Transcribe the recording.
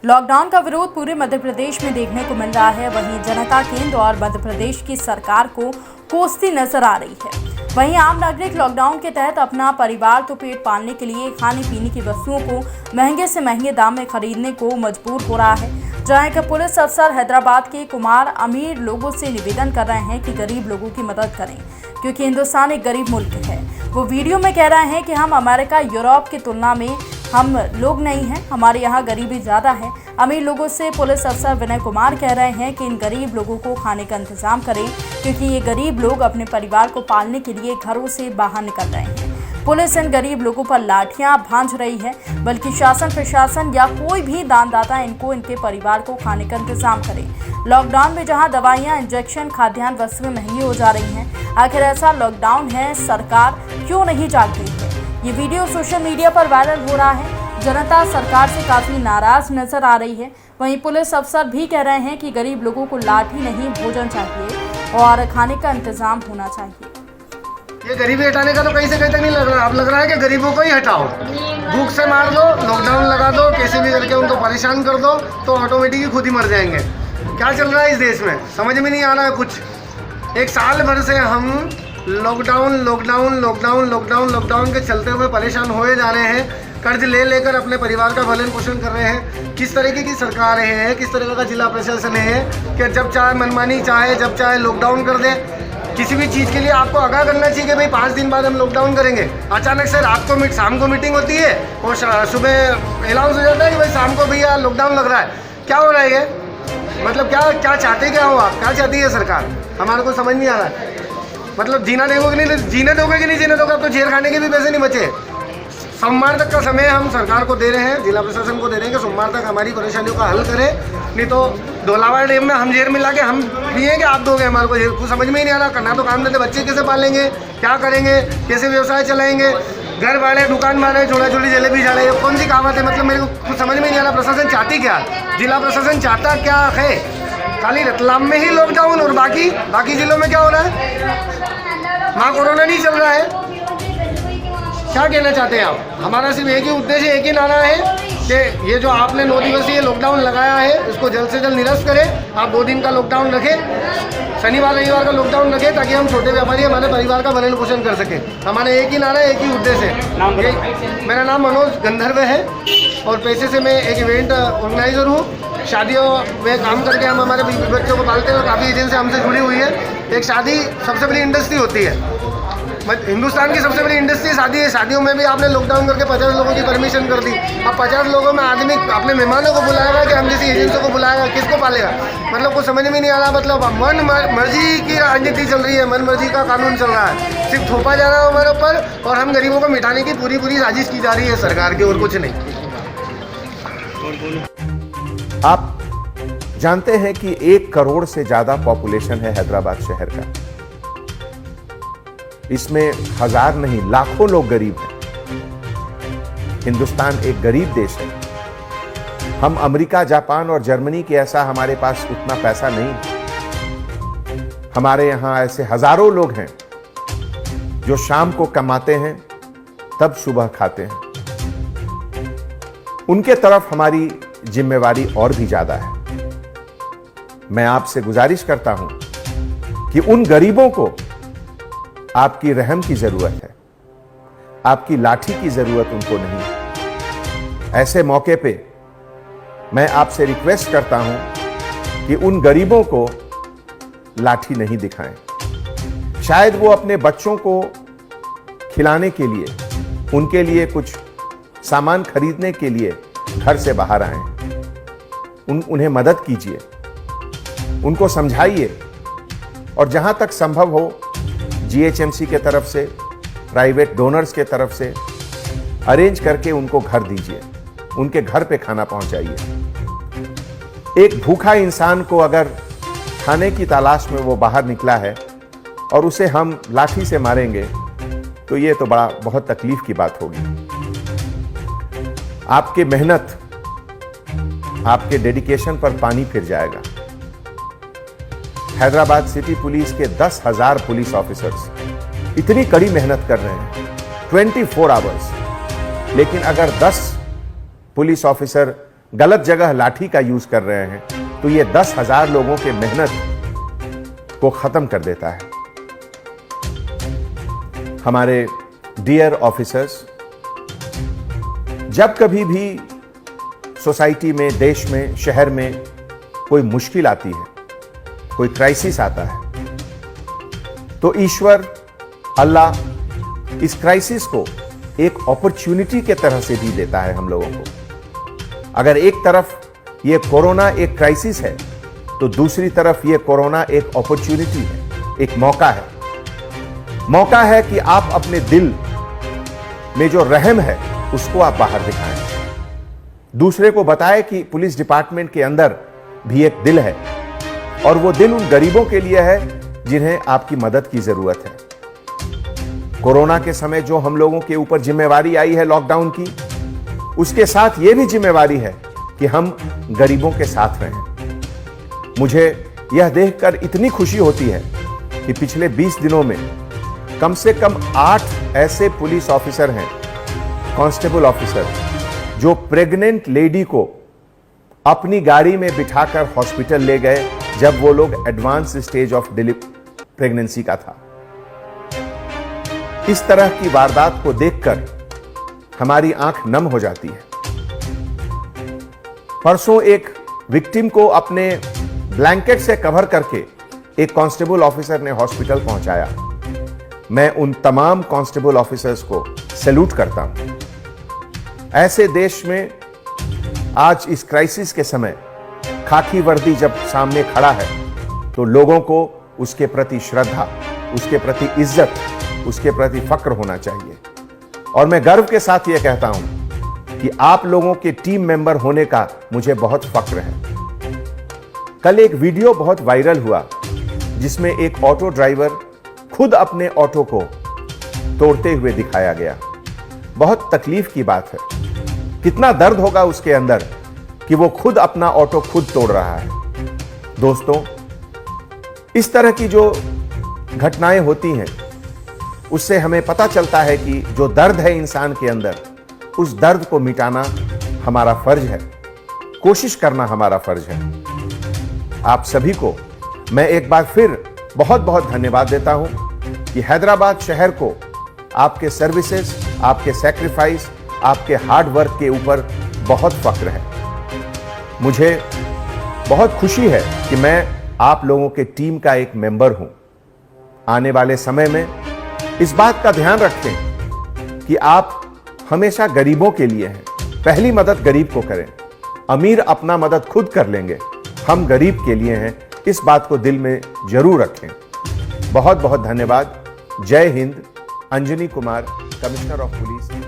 Lockdown का विरोध पूरे मध्य प्रदेश में देखने को मिल रहा है। वहीं जनता केंद्र और मध्य प्रदेश की सरकार को कोसती नजर आ रही है। वहीं आम नागरिक लॉकडाउन के तहत अपना परिवार तो पेट पालने के लिए खाने पीने की वस्तुओं को महंगे से महंगे दाम में खरीदने को मजबूर हो रहा है। जहां एक पुलिस अफसर हैदराबाद के कुमार अमीर लोगों से निवेदन कर रहे हैं कि गरीब लोगों की मदद करें, क्योंकि हिंदुस्तान एक गरीब मुल्क है। वो वीडियो में कह रहे हैं कि हम अमेरिका, यूरोप की तुलना में हम लोग नहीं हैं, हमारे यहाँ गरीबी ज़्यादा है। अमीर लोगों से पुलिस अफसर विनय कुमार कह रहे हैं कि इन गरीब लोगों को खाने का इंतजाम करें, क्योंकि ये गरीब लोग अपने परिवार को पालने के लिए घरों से बाहर निकल रहे हैं। पुलिस इन गरीब लोगों पर लाठियां भांज रही है, बल्कि शासन प्रशासन या कोई भी दानदाता इनको इनके परिवार को खाने का इंतजाम करे। लॉकडाउन में जहां दवाइयां, इंजेक्शन, खाद्यान्न वस्तुएं महंगी हो जा रही हैं, आखिर ऐसा लॉकडाउन है, सरकार क्यों नहीं जाग रही है? ये वीडियो सोशल मीडिया पर वायरल हो रहा है। जनता सरकार से काफ़ी नाराज नजर आ रही है। वहीं पुलिस अफसर भी कह रहे हैं कि गरीब लोगों को लाठी नहीं, भोजन चाहिए और खाने का इंतजाम होना चाहिए। ये गरीबी हटाने का तो कहीं से कहीं तक नहीं लग रहा। अब लग रहा है कि गरीबों को ही हटाओ, भूख से मार दो, लॉकडाउन लगा दो, कैसे भी करके उनको परेशान कर दो, तो ऑटोमेटिक ही खुद ही मर जाएंगे। क्या चल रहा है इस देश में, समझ में नहीं आ रहा है कुछ। एक साल भर से हम लॉकडाउन के चलते हुए परेशान होए जा रहे हैं। कर्ज ले लेकर अपने परिवार का भरण पोषण कर रहे हैं। किस तरीके की सरकार है, किस तरीके का जिला प्रशासन है कि जब चाहे मनमानी चाहे, जब चाहे लॉकडाउन कर दे। किसी भी चीज़ के लिए आपको आगाह करना चाहिए कि भाई 5 दिन बाद हम लॉकडाउन करेंगे। अचानक से शाम को मीटिंग होती है और सुबह अनाउंस हो जाता है कि भाई शाम को भैया लॉकडाउन लग रहा है। क्या हो रहा है ये? मतलब क्या चाहते क्या हो आप? क्या चाहती है सरकार? हमारे को समझ नहीं आ रहा है। मतलब जीना देखोगे नहीं, जीने दोगे कि नहीं जीने दोगे? अब तो जेल खाने के भी पैसे नहीं बचे। सोमवार तक का समय हम सरकार को दे रहे हैं, जिला प्रशासन को दे रहे हैं कि सोमवार तक हमारी परेशानियों का हल करें। नहीं तो धोलावाड़ डैम में हम जेल मिला के हम दिए कि आप दोगे हमारे को जेल? कुछ समझ में ही नहीं आ रहा। करना तो काम देते, बच्चे कैसे पालेंगे, क्या करेंगे, कैसे व्यवसाय चलाएंगे? घर वाले, दुकान वाले, छोटा छोटी जलेबी झाड़े, कौन सी कहावत है? मतलब मेरे को कुछ समझ में नहीं आ रहा। प्रशासन चाहती क्या, जिला प्रशासन चाहता क्या है? खाली रतलाम में ही लॉकडाउन और बाकी जिलों में क्या हो रहा है? वहाँ कोरोना नहीं चल रहा है। क्या कहना चाहते हैं आप? हमारा सिर्फ एक ही उद्देश्य, एक ही नारा है कि ये जो आपने 9 दिवसीय लॉकडाउन लगाया है, इसको जल्द से जल्द निरस्त करें। आप 2 दिन का लॉकडाउन रखें, शनिवार रविवार का लॉकडाउन रखें, ताकि हम छोटे व्यापारी हमारे परिवार का भरण पोषण कर सकें। हमारा एक ही नारा है, एक ही उद्देश्य है। मेरा नाम मनोज गंधर्व है और पैसे से मैं एक इवेंट ऑर्गेनाइजर हूँ। शादियों में काम करके हम हमारे बच्चों को पालते हैं और काफ़ी एजेंसी हमसे जुड़ी हुई है। एक शादी सबसे बड़ी इंडस्ट्री होती है, हिंदुस्तान की सबसे बड़ी इंडस्ट्री शादी है। शादियों में भी आपने लॉकडाउन करके 50 लोगों की परमिशन कर दी। अब 50 लोगों में आदमी अपने मेहमानों को बुलाएगा कि हम जैसी एजेंसियों को बुलाएगा? किसको पालेगा? मतलब कुछ समझ में नहीं आ रहा। मतलब मन मर्जी की राजनीति चल रही है, मन मर्जी का कानून चल रहा है। सिर्फ थोपा जा रहा है हमारे ऊपर और हम गरीबों को मिटाने की पूरी साजिश की जा रही है सरकार की, और कुछ नहीं। आप जानते हैं कि 1 करोड़ से ज्यादा पॉपुलेशन है हैदराबाद शहर का। इसमें हजार नहीं, लाखों लोग गरीब हैं। हिंदुस्तान एक गरीब देश है। हम अमेरिका, जापान और जर्मनी के ऐसा हमारे पास उतना पैसा नहीं। हमारे यहां ऐसे हजारों लोग हैं जो शाम को कमाते हैं तब सुबह खाते हैं। उनके तरफ हमारी जिम्मेवारी और भी ज्यादा है। मैं आपसे गुजारिश करता हूं कि उन गरीबों को आपकी रहम की जरूरत है, आपकी लाठी की जरूरत उनको नहीं है। ऐसे मौके पे मैं आपसे रिक्वेस्ट करता हूं कि उन गरीबों को लाठी नहीं दिखाएं। शायद वो अपने बच्चों को खिलाने के लिए, उनके लिए कुछ सामान खरीदने के लिए घर से बाहर आए। उन्हें मदद कीजिए, उनको समझाइए और जहां तक संभव हो जीएचएमसी के तरफ से, प्राइवेट डोनर्स के तरफ से अरेंज करके उनको घर दीजिए, उनके घर पे खाना पहुंचाइए। एक भूखा इंसान को अगर खाने की तलाश में वो बाहर निकला है और उसे हम लाठी से मारेंगे तो ये तो बहुत तकलीफ की बात होगी। आपकी मेहनत, आपके डेडिकेशन पर पानी फिर जाएगा। हैदराबाद सिटी पुलिस के 10,000 पुलिस ऑफिसर्स इतनी कड़ी मेहनत कर रहे हैं 24 आवर्स, लेकिन अगर 10 पुलिस ऑफिसर गलत जगह लाठी का यूज कर रहे हैं तो ये 10,000 लोगों के मेहनत को खत्म कर देता है। हमारे डियर ऑफिसर्स, जब कभी भी सोसाइटी में, देश में, शहर में कोई मुश्किल आती है, कोई क्राइसिस आता है, तो ईश्वर, अल्लाह इस क्राइसिस को एक अपॉर्चुनिटी के तरह से भी देता है हम लोगों को। अगर एक तरफ ये कोरोना एक क्राइसिस है तो दूसरी तरफ ये कोरोना एक अपॉर्चुनिटी है, एक मौका है। मौका है कि आप अपने दिल में जो रहम है उसको आप बाहर दिखाएं, दूसरे को बताएं कि पुलिस डिपार्टमेंट के अंदर भी एक दिल है और वो दिल उन गरीबों के लिए है जिन्हें आपकी मदद की जरूरत है। कोरोना के समय जो हम लोगों के ऊपर जिम्मेवारी आई है लॉकडाउन की, उसके साथ ये भी जिम्मेवारी है कि हम गरीबों के साथ रहें। मुझे यह देखकर इतनी खुशी होती है कि पिछले 20 दिनों में कम से कम 8 ऐसे पुलिस ऑफिसर हैं, कांस्टेबल ऑफिसर, जो प्रेग्नेंट लेडी को अपनी गाड़ी में बिठाकर हॉस्पिटल ले गए जब वो लोग एडवांस स्टेज ऑफ प्रेगनेंसी का था। इस तरह की वारदात को देखकर हमारी आंख नम हो जाती है। परसों एक विक्टिम को अपने ब्लैंकेट से कवर करके एक कांस्टेबल ऑफिसर ने हॉस्पिटल पहुंचाया। मैं उन तमाम कांस्टेबल ऑफिसर्स को सैल्यूट करता हूं। ऐसे देश में आज इस क्राइसिस के समय खाकी वर्दी जब सामने खड़ा है तो लोगों को उसके प्रति श्रद्धा, उसके प्रति इज्जत, उसके प्रति फक्र होना चाहिए। और मैं गर्व के साथ यह कहता हूं कि आप लोगों के टीम मेंबर होने का मुझे बहुत फक्र है। कल एक वीडियो बहुत वायरल हुआ जिसमें एक ऑटो ड्राइवर खुद अपने ऑटो को तोड़ते हुए दिखाया गया। बहुत तकलीफ की बात है। कितना दर्द होगा उसके अंदर कि वो खुद अपना ऑटो खुद तोड़ रहा है। दोस्तों, इस तरह की जो घटनाएं होती हैं उससे हमें पता चलता है कि जो दर्द है इंसान के अंदर, उस दर्द को मिटाना हमारा फर्ज है, कोशिश करना हमारा फर्ज है। आप सभी को मैं एक बार फिर बहुत बहुत धन्यवाद देता हूं कि हैदराबाद शहर को आपके सर्विसेज, आपके सैक्रिफाइस, आपके हार्ड वर्क के ऊपर बहुत फक्र है। मुझे बहुत खुशी है कि मैं आप लोगों के टीम का एक मेंबर हूं। आने वाले समय में इस बात का ध्यान रखें कि आप हमेशा गरीबों के लिए हैं। पहली मदद गरीब को करें। अमीर अपना मदद खुद कर लेंगे, हम गरीब के लिए हैं। इस बात को दिल में जरूर रखें। बहुत बहुत धन्यवाद। जय Hind. Anjani Kumar, commissioner of police.